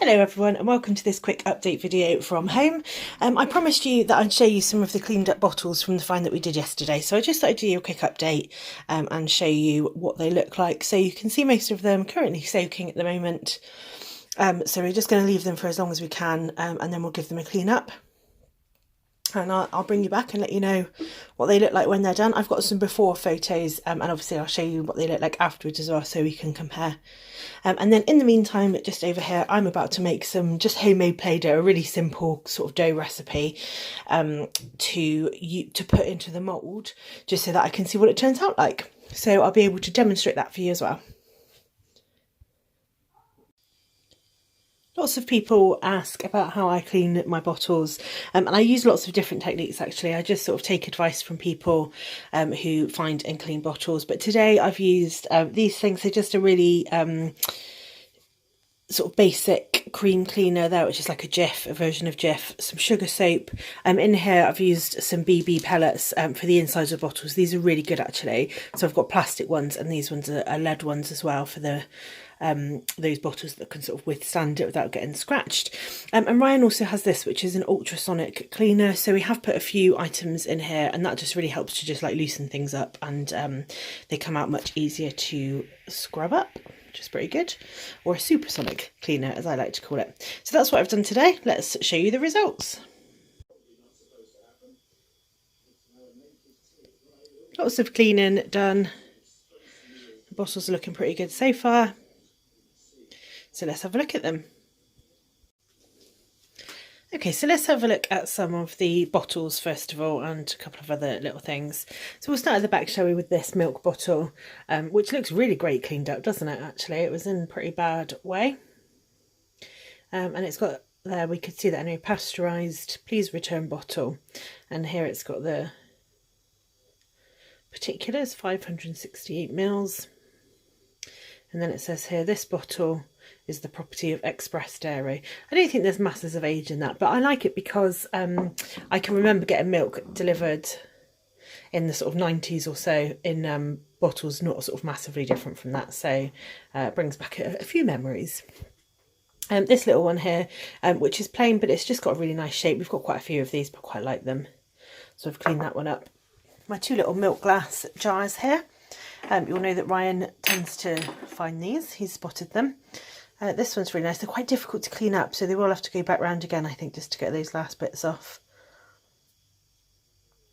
Hello everyone and welcome to this quick update video from home. I promised you that I'd show you some of the cleaned up bottles from the find that we did yesterday, so I just thought I'd do you a quick update and show you what they look like. So you can see most of them currently soaking at the moment, so we're just going to leave them for as long as we can and then we'll give them a clean up. And I'll bring you back and let you know what they look like when they're done. I've got some before photos and obviously I'll show you what they look like afterwards as well so we can compare. And then in the meantime, just over here, I'm about to make some just homemade Play-Doh, a really simple sort of dough recipe to put into the mould just so that I can see what it turns out like. So I'll be able to demonstrate that for you as well. Lots of people ask about how I clean my bottles and I use lots of different techniques actually. I just sort of take advice from people who find and clean bottles, but today I've used these things. They're just a really sort of basic cream cleaner there, which is like a version of Jif, some sugar soap. In here I've used some BB pellets for the insides of bottles. These are really good actually. So I've got plastic ones and these ones are lead ones as well for the those bottles that can sort of withstand it without getting scratched. And Ryan also has this, which is an ultrasonic cleaner. So we have put a few items in here and that just really helps to just like loosen things up and they come out much easier to scrub up, which is pretty good, or a supersonic cleaner as I like to call it. So that's what I've done today. Let's show you the results. Lots of cleaning done. The bottles are looking pretty good so far. So let's have a look at them. Okay, so let's have a look at some of the bottles first of all and a couple of other little things. So we'll start at the back, shall we, with this milk bottle, which looks really great cleaned up, doesn't it, actually? It was in a pretty bad way. And it's got there, we could see that anyway, pasteurised, please return bottle. And here it's got the particulars, 568 mils. And then it says here, this bottle is the property of Express Dairy. I don't think there's masses of age in that, but I like it because I can remember getting milk delivered in the sort of 90s or so in bottles not sort of massively different from that. So it brings back a few memories. This little one here, which is plain, but it's just got a really nice shape. We've got quite a few of these, but quite like them. So I've cleaned that one up. My two little milk glass jars here. You'll know that Ryan tends to find these. He's spotted them. This one's really nice. They're quite difficult to clean up, so they will have to go back round again, I think, just to get those last bits off.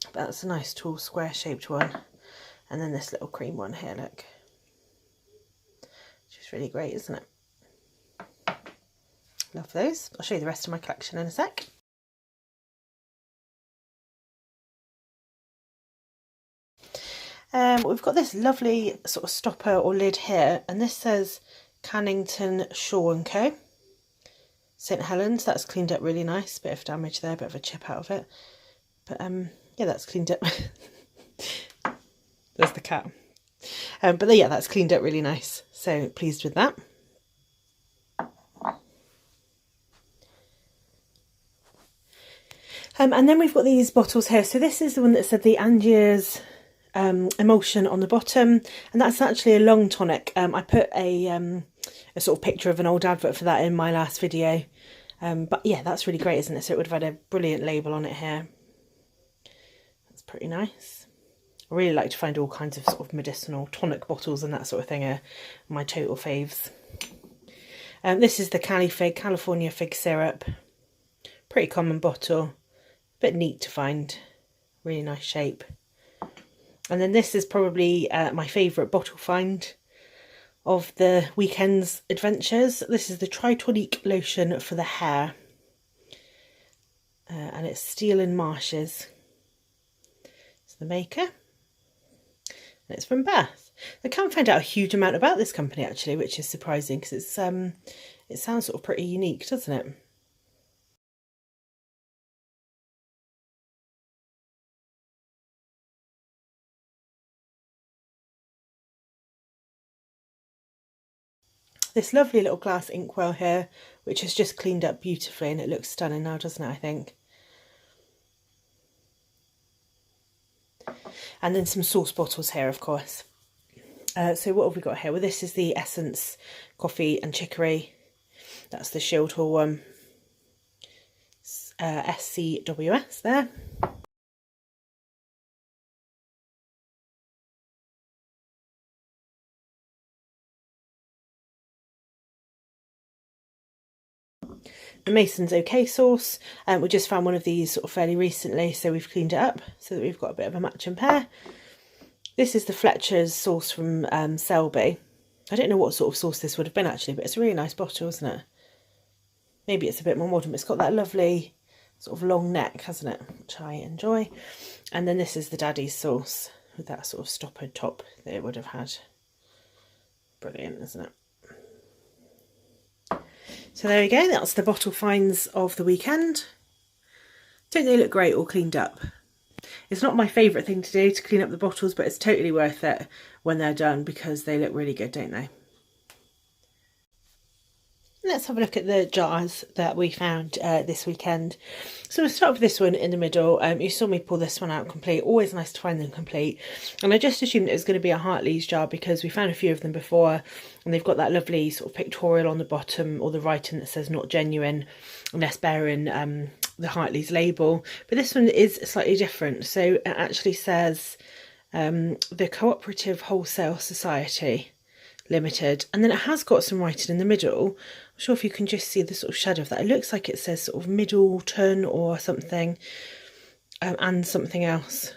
But that's a nice tall square shaped one. And then this little cream one here, look. Which is really great, isn't it? Love those. I'll show you the rest of my collection in a sec. We've got this lovely sort of stopper or lid here, and this says Cannington Shaw & Co. St Helens. That's cleaned up really nice. Bit of damage there, bit of a chip out of it. But yeah, that's cleaned up. There's the cat. But yeah, that's cleaned up really nice. So pleased with that. And then we've got these bottles here. So this is the one that said the Angier's emulsion on the bottom, and that's actually a long tonic. I put a sort of picture of an old advert for that in my last video, but yeah, that's really great, isn't it? So it would have had a brilliant label on it here. That's pretty nice. I really like to find all kinds of sort of medicinal tonic bottles and that sort of thing are my total faves. This is the California fig syrup. Pretty common bottle, but neat to find. Really nice shape. And then this is probably my favourite bottle find of the weekend's adventures. This is the Tritonique lotion for the hair. And it's Steel and Marshes. It's the maker. And it's from Bath. I can't find out a huge amount about this company actually, which is surprising because it sounds sort of pretty unique, doesn't it? This lovely little glass inkwell here, which has just cleaned up beautifully and it looks stunning now, doesn't it, I think? And then some sauce bottles here, of course. So what have we got here? Well, this is the Essence Coffee and Chicory. That's the Shield Hall one. SCWS there. The Mason's OK sauce. We just found one of these sort of fairly recently, so we've cleaned it up so that we've got a bit of a match and pair. This is the Fletcher's sauce from Selby. I don't know what sort of sauce this would have been actually, but it's a really nice bottle, isn't it? Maybe it's a bit more modern, but it's got that lovely sort of long neck, hasn't it? Which I enjoy. And then this is the Daddy's sauce with that sort of stoppered top that it would have had. Brilliant, isn't it? So there we go, that's the bottle finds of the weekend. Don't they look great all cleaned up? It's not my favourite thing to do, to clean up the bottles, but it's totally worth it when they're done because they look really good, don't they? Let's have a look at the jars that we found this weekend. So we'll start with this one in the middle. You saw me pull this one out complete. Always nice to find them complete. And I just assumed it was going to be a Hartley's jar because we found a few of them before and they've got that lovely sort of pictorial on the bottom or the writing that says not genuine unless bearing the Hartley's label. But this one is slightly different. So it actually says the Cooperative Wholesale Society Limited, and then it has got some writing in the middle. I'm sure if you can just see the sort of shadow of that. It looks like it says sort of Middleton or something, and something else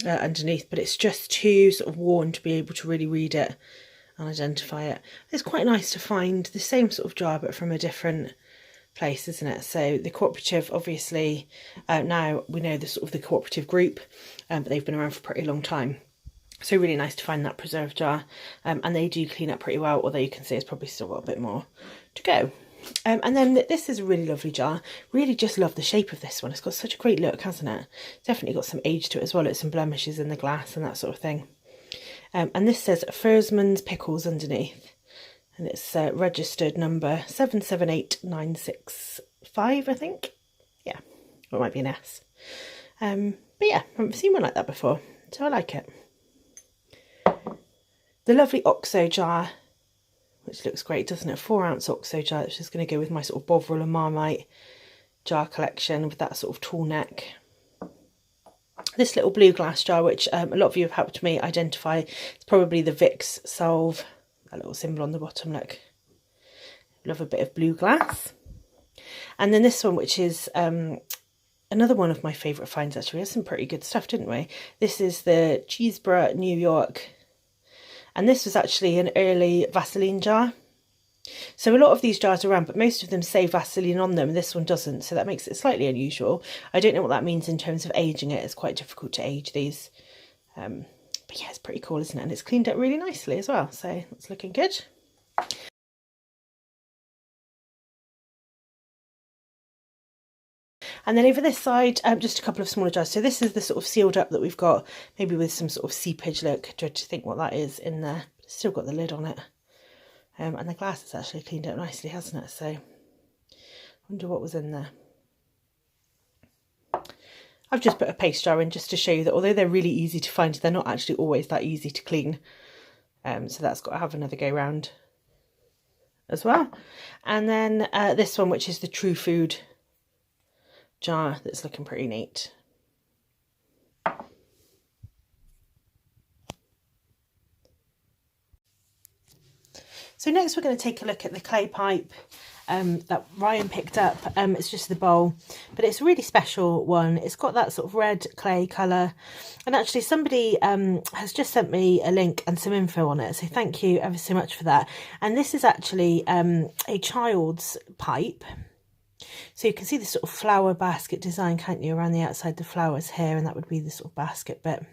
underneath, but it's just too sort of worn to be able to really read it and identify it. It's quite nice to find the same sort of jar but from a different place, isn't it? So the cooperative, obviously, now we know the sort of the cooperative group, but they've been around for a pretty long time. So really nice to find that preserve jar, and they do clean up pretty well, although you can see it's probably still got a bit more to go. And then this is a really lovely jar. Really just love the shape of this one. It's got such a great look, hasn't it? Definitely got some age to it as well. It's some blemishes in the glass and that sort of thing. And this says Fursman's Pickles underneath, and it's registered number 778965, I think. Yeah, or it might be an S. But yeah, I haven't seen one like that before, so I like it. The lovely OXO jar, which looks great, doesn't it? 4-ounce OXO jar, which is going to go with my sort of Bovril and Marmite jar collection with that sort of tall neck. This little blue glass jar, which a lot of you have helped me identify, it's probably the Vicks Solve, that little symbol on the bottom, look. Love a bit of blue glass. And then this one, which is another one of my favourite finds actually. We had some pretty good stuff, didn't we? This is the Cheeseborough, New York. And this was actually an early Vaseline jar. So a lot of these jars are around, but most of them say Vaseline on them, and this one doesn't. So that makes it slightly unusual. I don't know what that means in terms of aging it. It's quite difficult to age these. But yeah, it's pretty cool, isn't it? And it's cleaned up really nicely as well. So it's looking good. And then over this side, just a couple of smaller jars. So this is the sort of sealed up that we've got, maybe with some sort of seepage look. Try to think what that is in there. It's still got the lid on it. And the glass is actually cleaned up nicely, hasn't it? So I wonder what was in there. I've just put a paste jar in just to show you that although they're really easy to find, they're not actually always that easy to clean. So that's got to have another go round as well. And then this one, which is the True Food jar, that's looking pretty neat. So next we're going to take a look at the clay pipe that Ryan picked up. It's just the bowl, but it's a really special one. It's got that sort of red clay colour, and actually somebody has just sent me a link and some info on it, so thank you ever so much for that. And this is actually a child's pipe. So you can see the sort of flower basket design, can't you, around the outside, the flowers here, and that would be the sort of basket bit.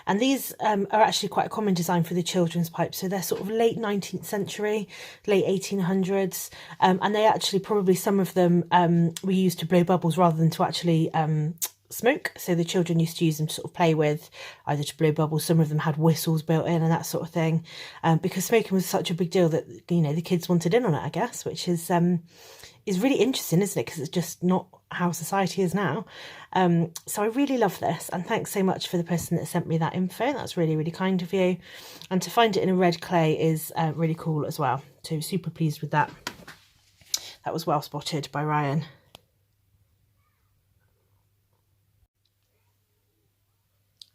And these are actually quite a common design for the children's pipes. So they're sort of late 19th century, late 1800s. And they actually, probably some of them were used to blow bubbles rather than to actually smoke. So the children used to use them to sort of play with, either to blow bubbles. Some of them had whistles built in and that sort of thing. Because smoking was such a big deal that, you know, the kids wanted in on it, I guess, which is really interesting, isn't it? Because it's just not how society is now. So I really love this, and thanks so much for the person that sent me that info. That's really, really kind of you. And to find it in a red clay is really cool as well. So super pleased with that. that was well spotted by Ryan.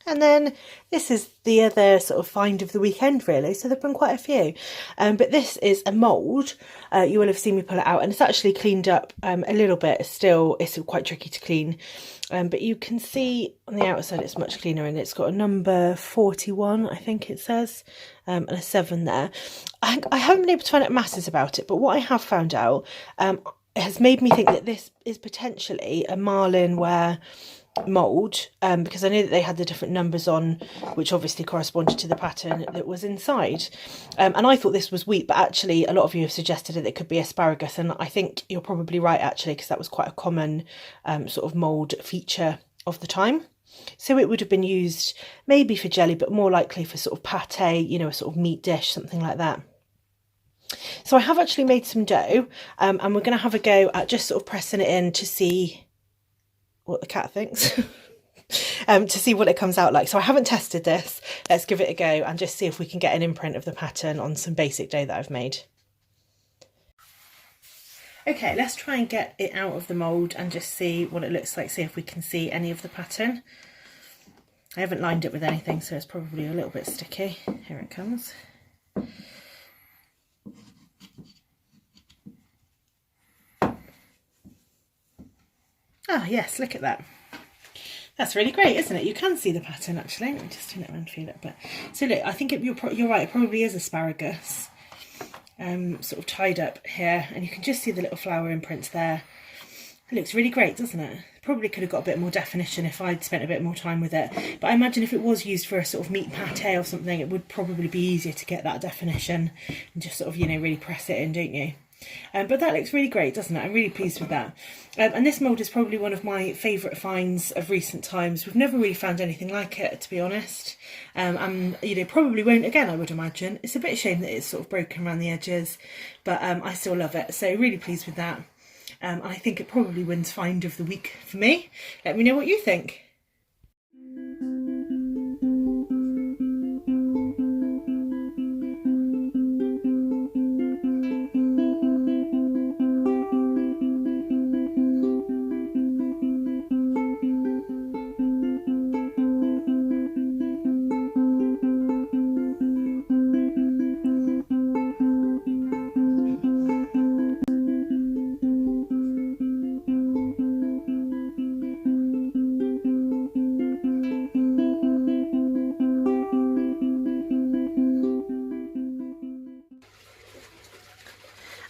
And then this is the other sort of find of the weekend, really. So there've been quite a few. But this is a mould. You will have seen me pull it out, and it's actually cleaned up a little bit. Still, it's quite tricky to clean. But you can see on the outside it's much cleaner, and it's got a number 41, I think it says, and a 7 there. I haven't been able to find out masses about it, but what I have found out has made me think that this is potentially a marlin ware mould, because I know that they had the different numbers on, which obviously corresponded to the pattern that was inside, and I thought this was wheat, but actually a lot of you have suggested that it could be asparagus, and I think you're probably right actually, because that was quite a common sort of mould feature of the time. So it would have been used maybe for jelly, but more likely for sort of pate, you know, a sort of meat dish, something like that. So I have actually made some dough, and we're going to have a go at just sort of pressing it in to see what the cat thinks, to see what it comes out like. So I haven't tested this. Let's give it a go and just see if we can get an imprint of the pattern on some basic dough that I've made. Okay, let's try and get it out of the mould and just see what it looks like, see if we can see any of the pattern. I haven't lined it with anything, so it's probably a little bit sticky. Here it comes. Oh yes, look at that. That's really great, isn't it? You can see the pattern actually. Let me just turn it around and feel it. But so look, I think you're right. It probably is asparagus, sort of tied up here, and you can just see the little flower imprints there. It looks really great, doesn't it? Probably could have got a bit more definition if I'd spent a bit more time with it. But I imagine if it was used for a sort of meat pate or something, it would probably be easier to get that definition and just sort of, you know, really press it in, don't you? But that looks really great, doesn't it? I'm really pleased with that. And this mould is probably one of my favourite finds of recent times. We've never really found anything like it, to be honest. And, you know, probably won't again, I would imagine. It's a bit of a shame that it's sort of broken around the edges, but I still love it. So really pleased with that. I think it probably wins find of the week for me. Let me know what you think.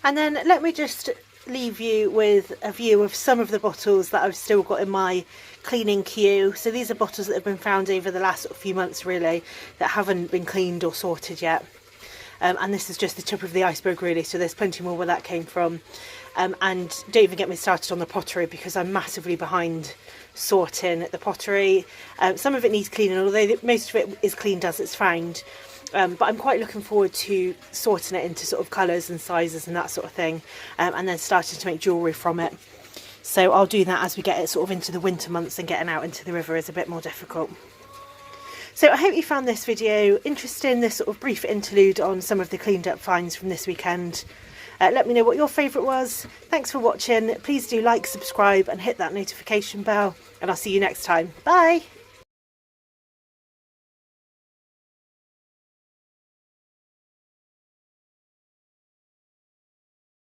And then let me just leave you with a view of some of the bottles that I've still got in my cleaning queue. So these are bottles that have been found over the last few months really, that haven't been cleaned or sorted yet. And this is just the tip of the iceberg really, so there's plenty more where that came from. And don't even get me started on the pottery, because I'm massively behind sorting the pottery. Some of it needs cleaning, although most of it is cleaned as it's found. But I'm quite looking forward to sorting it into sort of colours and sizes and that sort of thing, and then starting to make jewellery from it. So I'll do that as we get it sort of into the winter months, and getting out into the river is a bit more difficult. So I hope you found this video interesting, this sort of brief interlude on some of the cleaned up finds from this weekend. Let me know what your favourite was. Thanks for watching. Please do like, subscribe and hit that notification bell, and I'll see you next time. Bye!